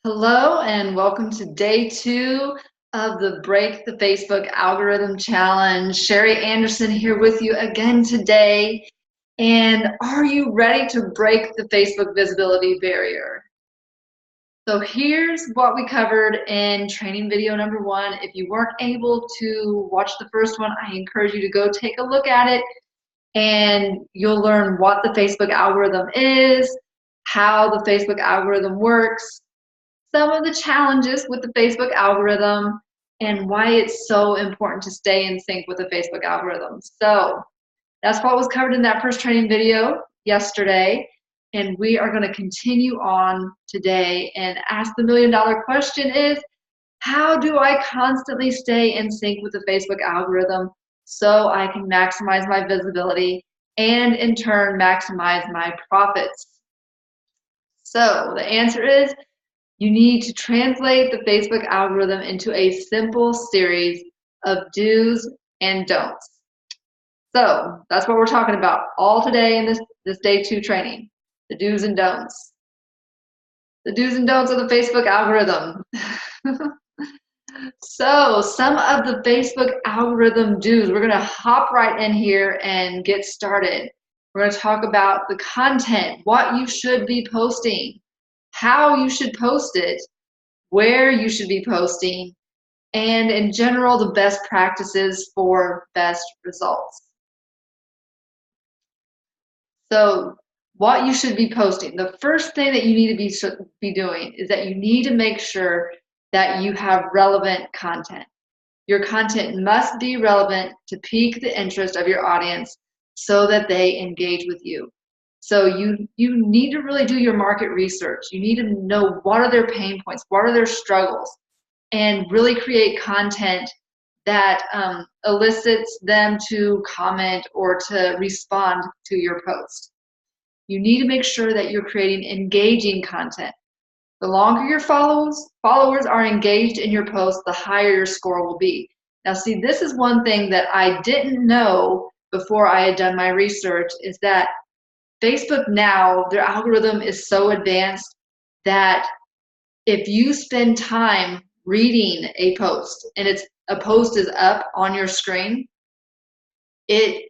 Hello and welcome to day 2 of the Break the Facebook Algorithm Challenge. Sherry Anderson here with you again today. And are you ready to break the Facebook visibility barrier? So here's what we covered in training video number 1. If you weren't able to watch the first one, I encourage you to go take a look at it and you'll learn what the Facebook algorithm is, how the Facebook algorithm works, some of the challenges with the Facebook algorithm, and why it's so important to stay in sync with the Facebook algorithm. So that's what was covered in that first training video yesterday, and we are going to continue on today and ask the million-dollar question is, how do I constantly stay in sync with the Facebook algorithm so I can maximize my visibility and in turn maximize my profits? So the answer is, you need to translate the Facebook algorithm into a simple series of do's and don'ts. So that's what we're talking about all today in this day 2 training, the do's and don'ts. The do's and don'ts of the Facebook algorithm. So some of the Facebook algorithm do's, we're going to hop right in here and get started. We're going to talk about the content, what you should be posting, how you should post it, where you should be posting, and in general, the best practices for best results. So what you should be posting, the first thing that you need to be doing is that you need to make sure that you have relevant content. Your content must be relevant to pique the interest of your audience so that they engage with you. So you need to really do your market research. You need to know what are their pain points, what are their struggles, and really create content that elicits them to comment or to respond to your post. You need to make sure that you're creating engaging content. The longer your followers are engaged in your post, the higher your score will be. Now see, this is one thing that I didn't know before I had done my research, is that Facebook now, their algorithm is so advanced that if you spend time reading a post and a post is up on your screen, it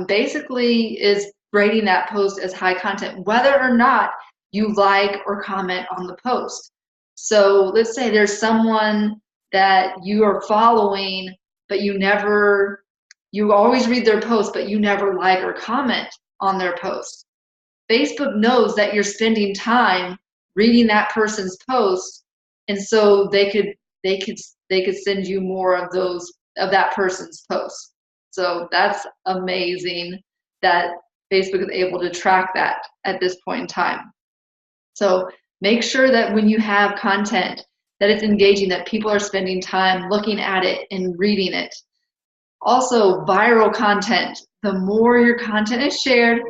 basically is rating that post as high content, whether or not you like or comment on the post. So let's say there's someone that you are following, but you always read their post, but you never like or comment on their post. Facebook knows that you're spending time reading that person's post, and so they could send you more of that person's posts. So that's amazing that Facebook is able to track that at this point in time. So make sure that when you have content that it's engaging, that people are spending time looking at it and reading it. Also, viral content. The more your content is shared,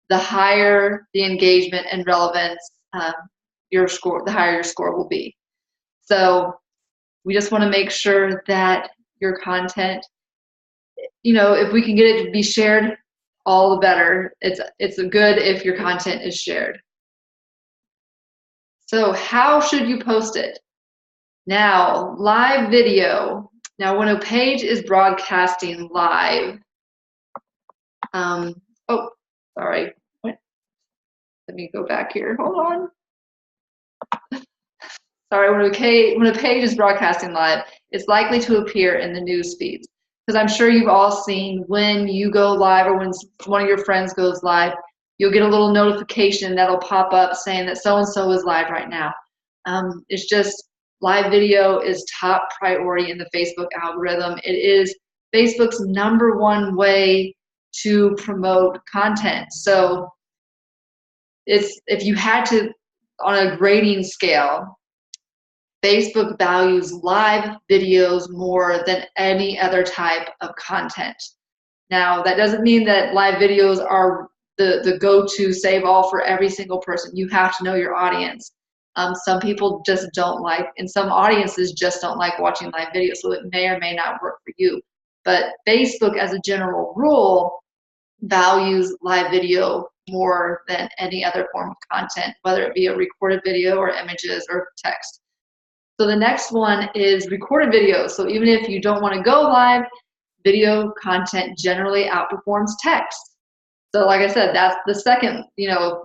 the higher the engagement and relevance, the higher your score will be. So we just want to make sure that your content, if we can get it to be shared, all the better. It's good if your content is shared. So how should you post it? Now, live video. Now, when a page is broadcasting live, oh, sorry. Let me go back here. Hold on. Sorry, when a page is broadcasting live, it's likely to appear in the news feeds. Because I'm sure you've all seen when you go live or when one of your friends goes live, you'll get a little notification that'll pop up saying that so-and-so is live right now. It's just live video is top priority in the Facebook algorithm. It is Facebook's #1 way to promote content. So if you had to, on a grading scale, Facebook values live videos more than any other type of content. Now, that doesn't mean that live videos are the go-to save-all for every single person. You have to know your audience. Some people just don't like, and some audiences just don't like watching live videos, so it may or may not work for you. But Facebook, as a general rule, values live video more than any other form of content, whether it be a recorded video or images or text. So the next one is recorded video. So even if you don't want to go live, video content generally outperforms text. So like I said, that's the second,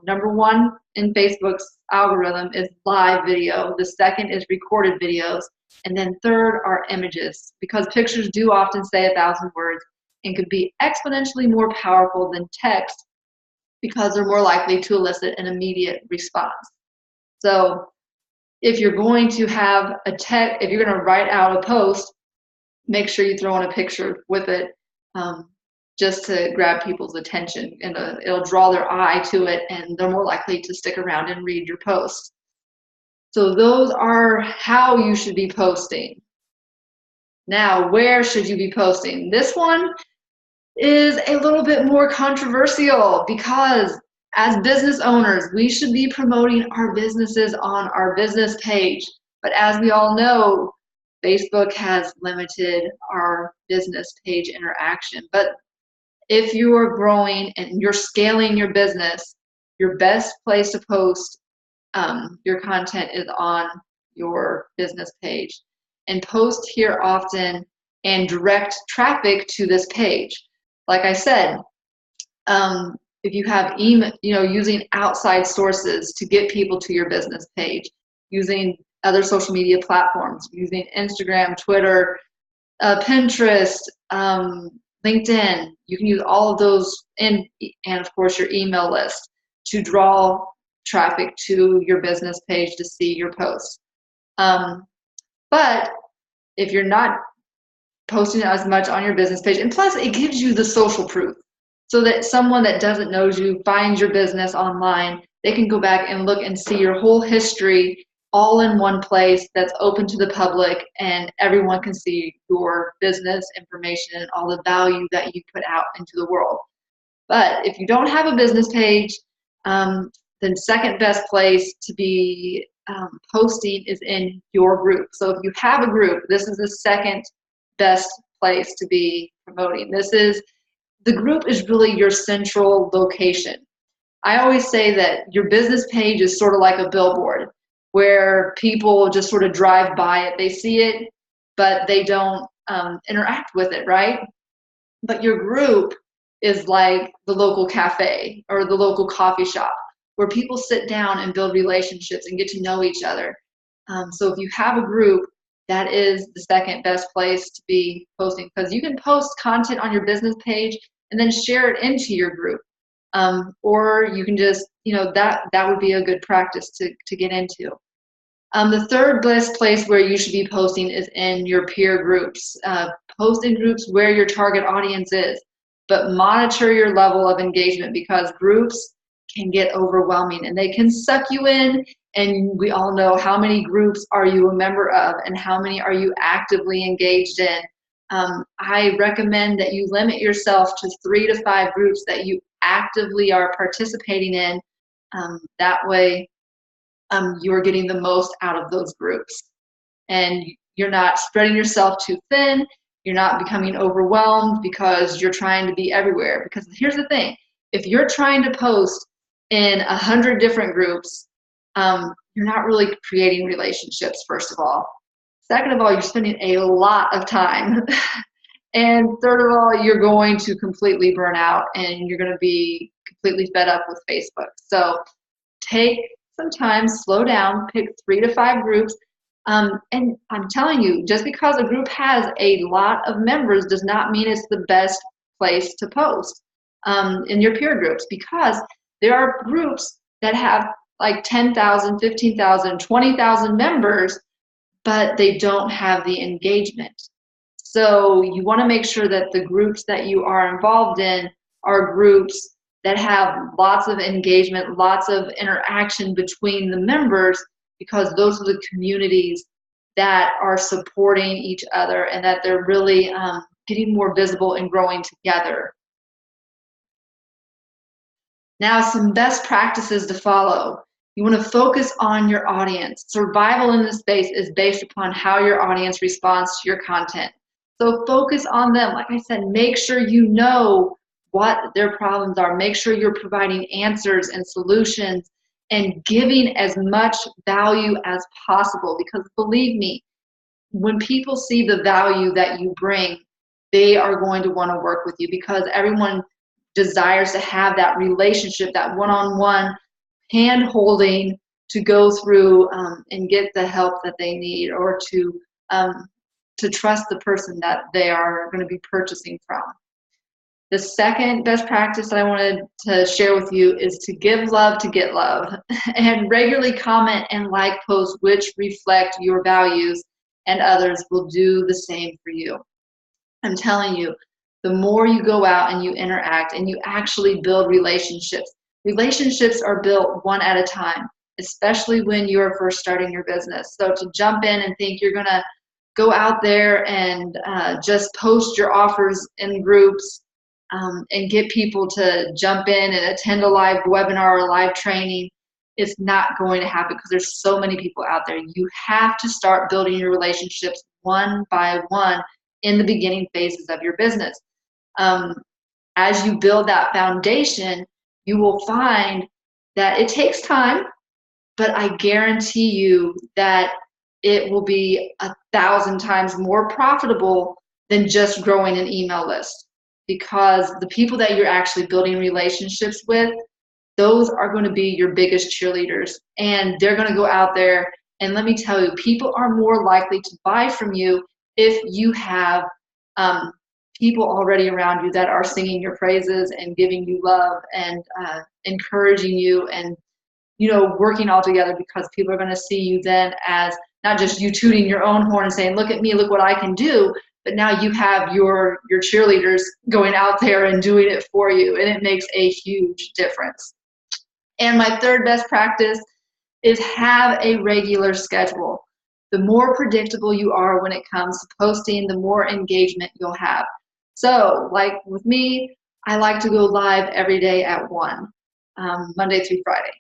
number one in Facebook's algorithm is live video. The second is recorded videos. And then third are images, because pictures do often say 1,000 words and could be exponentially more powerful than text because they're more likely to elicit an immediate response. So if you're going to have if you're going to write out a post, make sure you throw in a picture with it, just to grab people's attention, and it'll draw their eye to it, and they're more likely to stick around and read your post. So those are how you should be posting. Now, where should you be posting? This one is a little bit more controversial, because as business owners, we should be promoting our businesses on our business page. But as we all know, Facebook has limited our business page interaction. But if you are growing and you're scaling your business, your best place to post your content is on your business page. And post here often and direct traffic to this page. Like I said, if you have email, using outside sources to get people to your business page, using other social media platforms, using Instagram, Twitter, Pinterest, LinkedIn, you can use all of those, and of course your email list to draw traffic to your business page to see your posts. But if you're not posting as much on your business page, and plus it gives you the social proof, so that someone that doesn't know you finds your business online, they can go back and look and see your whole history all in one place that's open to the public, and everyone can see your business information and all the value that you put out into the world. But if you don't have a business page, then second best place to be posting is in your group. So if you have a group, this is the second best place to be promoting. The group is really your central location. I always say that your business page is sort of like a billboard, where people just sort of drive by it. They see it, but they don't interact with it, right? But your group is like the local cafe or the local coffee shop, where people sit down and build relationships and get to know each other. So if you have a group, that is the second best place to be posting, because you can post content on your business page and then share it into your group. Or you can just, that would be a good practice to get into. The third best place where you should be posting is in your peer groups. Post in groups where your target audience is, but monitor your level of engagement, because groups can get overwhelming and they can suck you in. And we all know, how many groups are you a member of and how many are you actively engaged in. I recommend that you limit yourself to 3 to 5 groups that you actively are participating in. That way you're getting the most out of those groups, and you're not spreading yourself too thin. You're not becoming overwhelmed because you're trying to be everywhere. Because here's the thing, if you're trying to post in 100 different groups, you're not really creating relationships, first of all. Second of all, you're spending a lot of time. And third of all, you're going to completely burn out and you're going to be completely fed up with Facebook. So take some time, slow down, pick 3 to 5 groups. And I'm telling you, just because a group has a lot of members does not mean it's the best place to post in your peer groups, because there are groups that have like 10,000, 15,000, 20,000 members, but they don't have the engagement. So you want to make sure that the groups that you are involved in are groups that have lots of engagement, lots of interaction between the members, because those are the communities that are supporting each other and that they're really getting more visible and growing together. Now, some best practices to follow. You want to focus on your audience. Survival in this space is based upon how your audience responds to your content. So focus on them. Like I said, make sure you know what their problems are. Make sure you're providing answers and solutions and giving as much value as possible, because believe me, when people see the value that you bring, they are going to want to work with you, because everyone desires to have that relationship, that one-on-one hand holding to go through and get the help that they need, or to trust the person that they are going to be purchasing from. The second best practice that I wanted to share with you is to give love to get love, and regularly comment and like posts which reflect your values, and others will do the same for you. I'm telling you, the more you go out and you interact and you actually build relationships, relationships are built one at a time, especially when you're first starting your business. So to jump in and think you're going to go out there and just post your offers in groups and get people to jump in and attend a live webinar or live training, it's not going to happen, because there's so many people out there. You have to start building your relationships one by one in the beginning phases of your business. As you build that foundation, you will find that it takes time, but I guarantee you that it will be 1,000 times more profitable than just growing an email list, because the people that you're actually building relationships with, those are going to be your biggest cheerleaders, and they're going to go out there, and let me tell you, people are more likely to buy from you if you have people already around you that are singing your praises and giving you love and encouraging you, and working all together, because people are going to see you then as not just you tooting your own horn and saying, look at me, look what I can do, but now you have your cheerleaders going out there and doing it for you, and it makes a huge difference. And my third best practice is have a regular schedule. The more predictable you are when it comes to posting, the more engagement you'll have. So like with me, I like to go live every day at 1, Monday through Friday.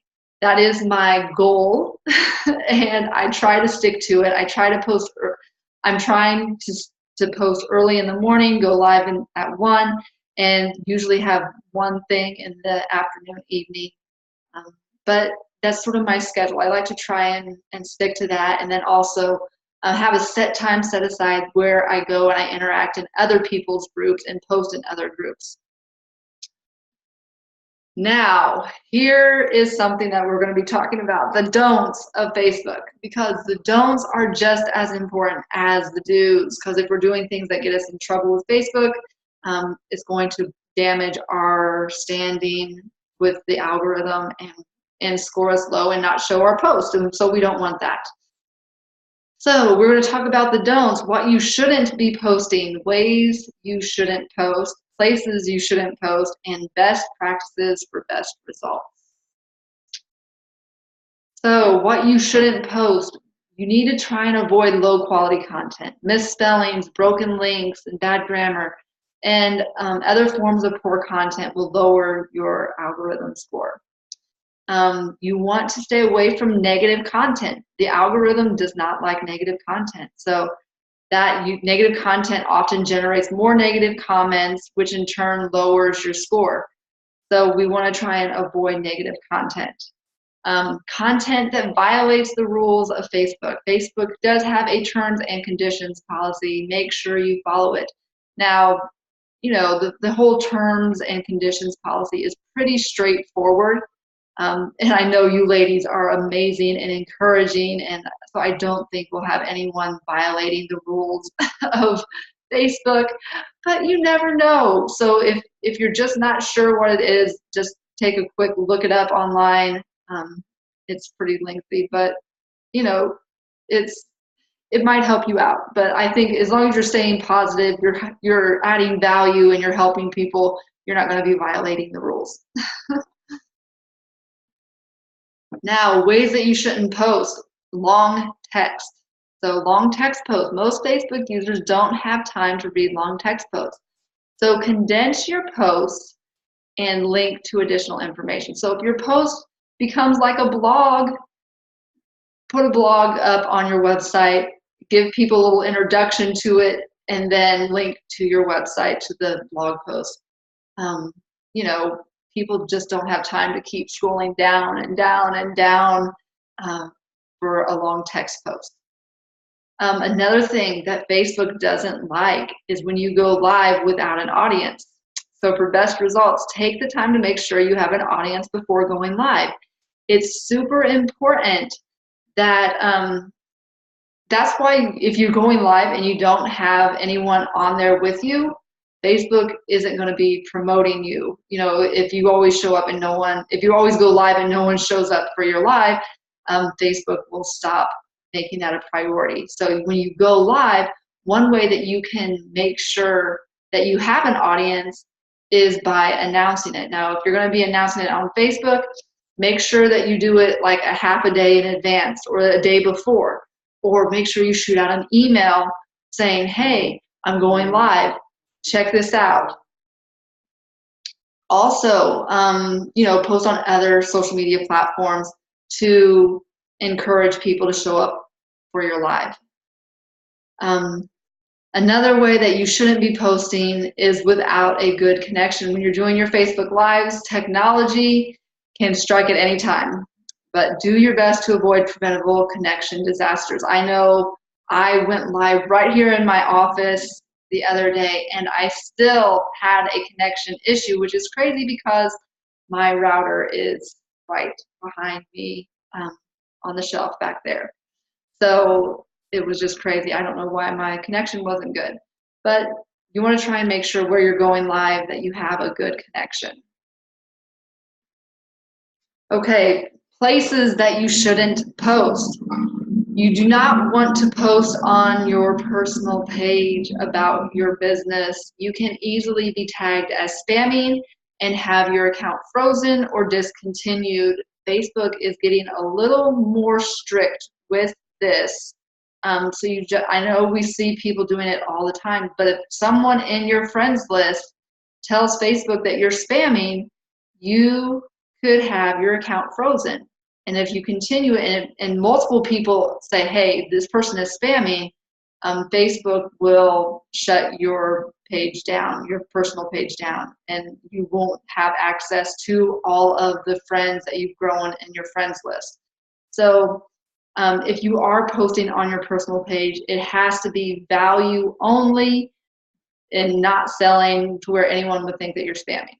That is my goal, and I try to stick to it. I try to post, I'm trying to post early in the morning, go live at 1, and usually have one thing in the afternoon, evening. But that's sort of my schedule. I like to try and stick to that, and then also have a set time set aside where I go and I interact in other people's groups and post in other groups. Now, here is something that we're going to be talking about, the don'ts of Facebook, because the don'ts are just as important as the do's, because if we're doing things that get us in trouble with Facebook, it's going to damage our standing with the algorithm and score us low and not show our post, and so we don't want that. So we're going to talk about the don'ts, what you shouldn't be posting, ways you shouldn't post, places you shouldn't post, and best practices for best results. So what you shouldn't post, you need to try and avoid low quality content, misspellings, broken links, and bad grammar, and other forms of poor content will lower your algorithm score. You want to stay away from negative content. The algorithm does not like negative content. So negative content often generates more negative comments, which in turn lowers your score. So we want to try and avoid negative content. Content that violates the rules of Facebook. Facebook does have a terms and conditions policy. Make sure you follow it. Now, the whole terms and conditions policy is pretty straightforward. And I know you ladies are amazing and encouraging, and so I don't think we'll have anyone violating the rules of Facebook, but you never know. So if you're just not sure what it is, just take a quick look it up online. It's pretty lengthy, but it might help you out. But I think as long as you're staying positive, you're adding value and you're helping people, you're not going to be violating the rules. Now, ways that you shouldn't post, long text. So long text posts, most Facebook users don't have time to read long text posts. So condense your posts and link to additional information. So if your post becomes like a blog, put a blog up on your website, give people a little introduction to it, and then link to your website to the blog post. people just don't have time to keep scrolling down and down and down for a long text post. Another thing that Facebook doesn't like is when you go live without an audience. So for best results, take the time to make sure you have an audience before going live. It's super important that that's why if you're going live and you don't have anyone on there with you, Facebook isn't going to be promoting you. If you always show up and if you always go live and no one shows up for your live, Facebook will stop making that a priority. So when you go live, one way that you can make sure that you have an audience is by announcing it. Now, if you're going to be announcing it on Facebook, make sure that you do it like a half a day in advance or a day before, or make sure you shoot out an email saying, hey, I'm going live. Check this out. Also, post on other social media platforms to encourage people to show up for your live. Another way that you shouldn't be posting is without a good connection. When you're doing your Facebook Lives, technology can strike at any time, but do your best to avoid preventable connection disasters. I know I went live right here in my office the other day, and I still had a connection issue, which is crazy because my router is right behind me on the shelf back there. So it was just crazy. I don't know why my connection wasn't good, but you want to try and make sure where you're going live that you have a good connection. Okay, places that you shouldn't post. You do not want to post on your personal page about your business. You can easily be tagged as spamming and have your account frozen or discontinued. Facebook is getting a little more strict with this. I know we see people doing it all the time, but if someone in your friends list tells Facebook that you're spamming, you could have your account frozen. And if you continue and multiple people say, hey, this person is spamming, Facebook will shut your page down, your personal page down, and you won't have access to all of the friends that you've grown in your friends list. So if you are posting on your personal page, it has to be value only and not selling to where anyone would think that you're spamming.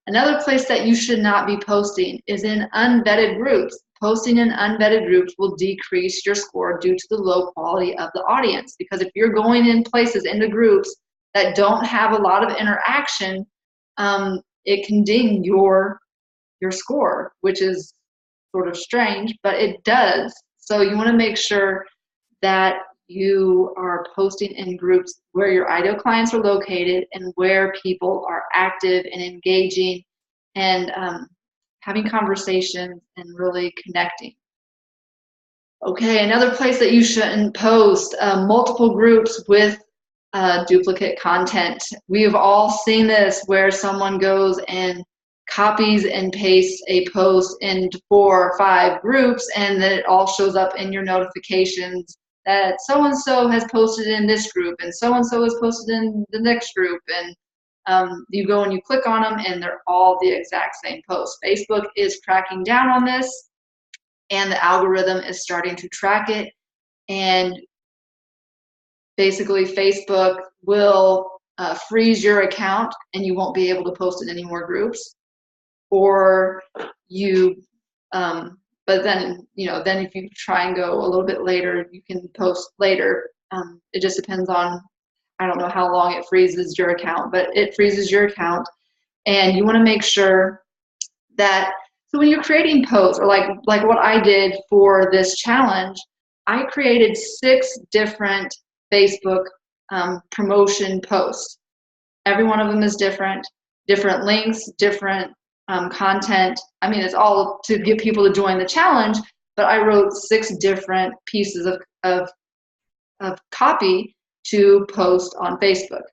Another place that you should not be posting is in unvetted groups. Posting in unvetted groups will decrease your score due to the low quality of the audience. Because if you're going in places, into groups that don't have a lot of interaction, it can ding your score, which is sort of strange, but it does. So you want to make sure that you are posting in groups where your ideal clients are located and where people are active and engaging and having conversations and really connecting. Okay, another place that you shouldn't post, multiple groups with duplicate content. We have all seen this where someone goes and copies and pastes a post into 4 or 5 groups, and then it all shows up in your notifications that so-and-so has posted in this group and so-and-so has posted in the next group, and you go and you click on them and they're all the exact same post. Facebook is cracking down on this, and the algorithm is starting to track it, and basically Facebook will freeze your account and you won't be able to post in any more groups, or you but then then if you try and go a little bit later, you can post later. It just depends on, I don't know how long it freezes your account, but it freezes your account. And you want to make sure that, so when you're creating posts, or like what I did for this challenge, I created 6 different Facebook promotion posts. Every one of them is different links, different content. I mean, it's all to get people to join the challenge, but I wrote 6 different pieces of copy to post on Facebook.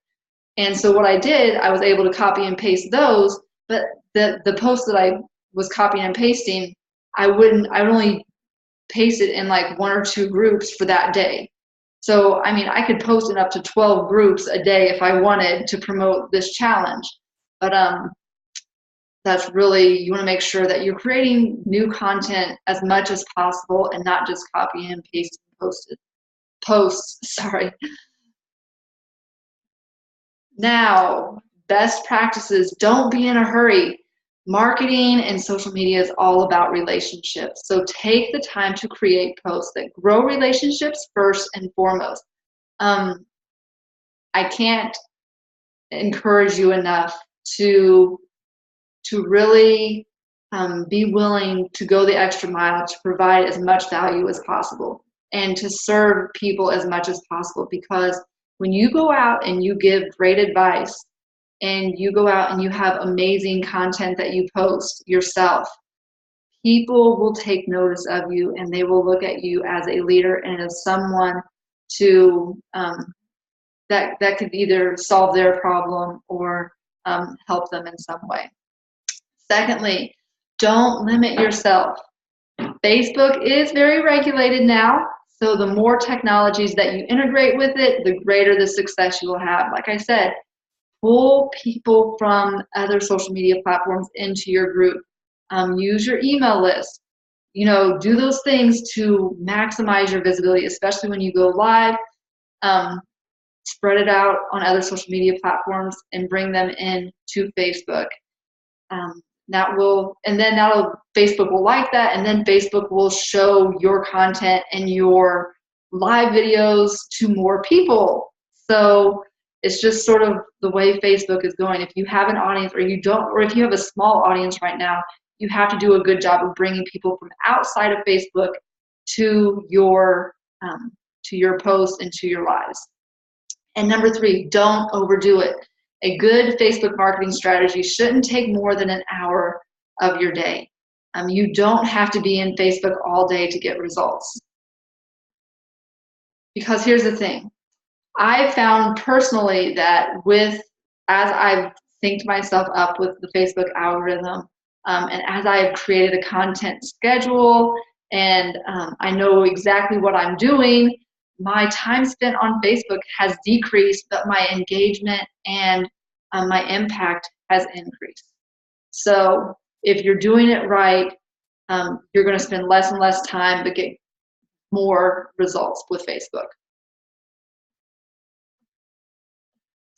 And so what I did, I was able to copy and paste those, but the post that I was copying and pasting, I would only paste it in like 1 or 2 groups for that day. So, I mean, I could post in up to 12 groups a day if I wanted to promote this challenge. But that's really, you want to make sure that you're creating new content as much as possible and not just copy and paste posts. Sorry. Now, best practices, don't be in a hurry. Marketing and social media is all about relationships. So take the time to create posts that grow relationships first and foremost. I can't encourage you enough to really be willing to go the extra mile to provide as much value as possible and to serve people as much as possible, because when you go out and you give great advice and you go out and you have amazing content that you post yourself, people will take notice of you and they will look at you as a leader and as someone to that could either solve their problem or help them in some way. Secondly, don't limit yourself. Facebook is very regulated now, so the more technologies that you integrate with it, the greater the success you will have. Like I said, pull people from other social media platforms into your group. Use your email list. You know, do those things to maximize your visibility, especially when you go live. Spread it out on other social media platforms and bring them in to Facebook. Facebook will like that, and then Facebook will show your content and your live videos to more people. So it's just sort of the way Facebook is going. If you have an audience, or if you have a small audience right now, you have to do a good job of bringing people from outside of Facebook to your posts and to your lives. And number 3, don't overdo it. A good Facebook marketing strategy shouldn't take more than an hour of your day. You don't have to be in Facebook all day to get results. Because here's the thing. I found personally that as I've synced myself up with the Facebook algorithm, and as I've created a content schedule, and I know exactly what I'm doing, my time spent on Facebook has decreased, but my engagement and my impact has increased. So if you're doing it right, you're going to spend less and less time but get more results with Facebook.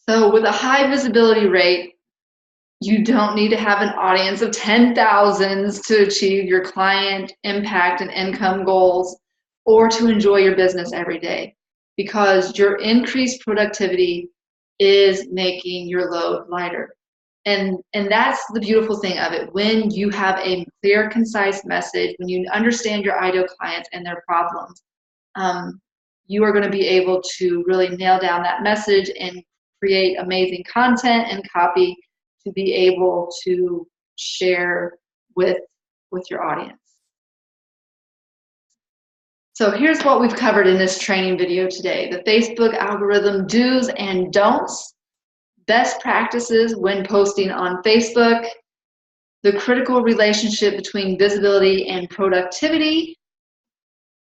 So with a high visibility rate, you don't need to have an audience of 10,000s to achieve your client impact and income goals or to enjoy your business every day, because your increased productivity is making your load lighter. And that's the beautiful thing of it. When you have a clear, concise message, when you understand your ideal clients and their problems, you are going to be able to really nail down that message and create amazing content and copy to be able to share with your audience. So here's what we've covered in this training video today: the Facebook algorithm do's and don'ts, best practices when posting on Facebook, the critical relationship between visibility and productivity,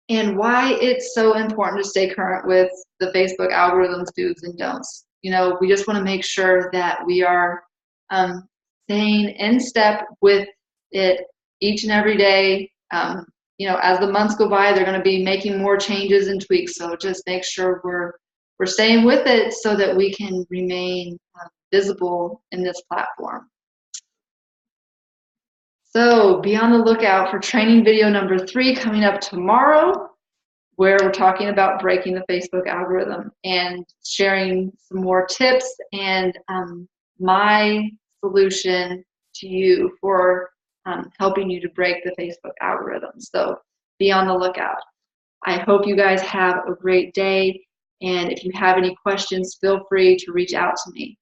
and why it's so important to stay current with the Facebook algorithm's do's and don'ts. You know, we just want to make sure that we are staying in step with it each and every day. You know, as the months go by, they're going to be making more changes and tweaks. So just make sure we're staying with it so that we can remain visible in this platform. So be on the lookout for training video number 3 coming up tomorrow, where we're talking about breaking the Facebook algorithm and sharing some more tips and my solution to you for helping you to break the Facebook algorithm. So be on the lookout. I hope you guys have a great day, and if you have any questions, feel free to reach out to me.